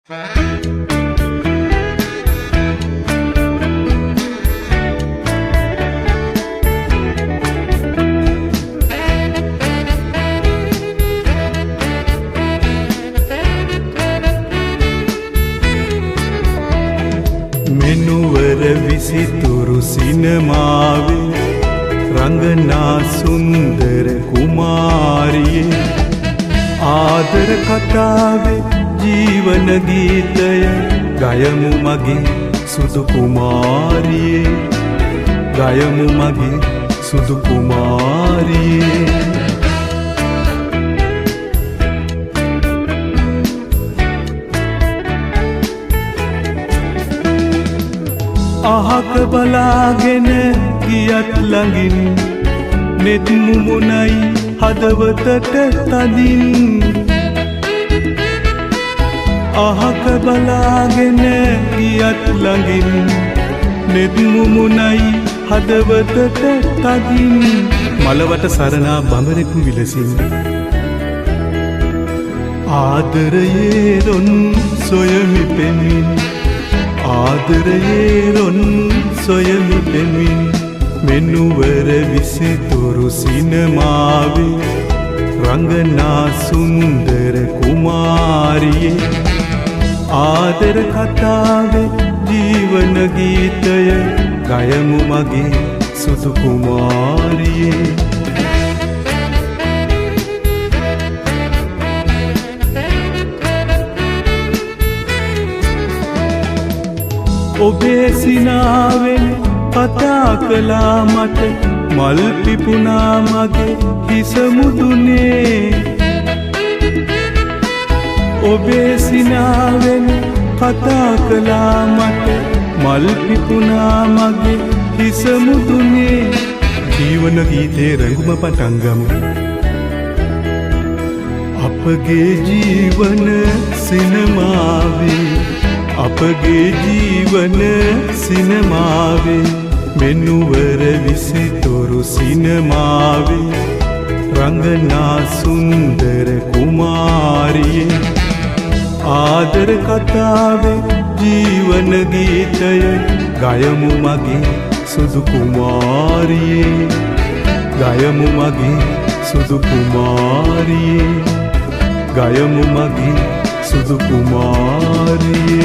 මෙනුවර විසිතුරු සිනමාවේ රංගනා සුන්දර කුමාරියේ ආදර කතාවේ ජීවන ගීතය ගයමු මගේ සුදු කුමාරියේ ගයමු මගේ සුදු කුමාරියේ අහක බලාගෙන ගියත් ළඟින් නෙත් මුමුණයි හදවතට තදින් අහක බලාගෙන ගියත් ළඟින් නෙත් මුමුණයි හදවතට තදින් මලවට සරණා බඹරෙකු විලසින් ආදරයේ රොන් සොයමි පෙමින් ආදරයේ රොන් සොයමි පෙමින් මෙනුවර විසිතුරු සිනමාවේ රංගනා සුන්දර කුමාරියේ ආදර කතාවේ ජීවන ගීතය ගයමු මගේ සුදු කුමාරියේ ඔබේ සිනාවෙන් කතා කළා මට මල් පිපුණා මගේ හිස මුදුනේ ඔබේ සිනාවෙන් කතා කළා මට මල් පිපුණා මගේ හිස මුදුනේ ජීවන ගීතේ රඟුම පටන් ගමු අපගේ ජීවන සිනමාවේ අපගේ ජීවන සිනමාවේ මෙනුවර විසිතුරු සිනමාවේ රංගනා සුන්දර කුමාරියේ ආදර කතාවේ ජීවන ගීතය ගයමු මගේ සුදු කුමාරියේ ගයමු මගේ සුදු කුමාරියේ ගයමු මගේ සුදු කුමාරියේ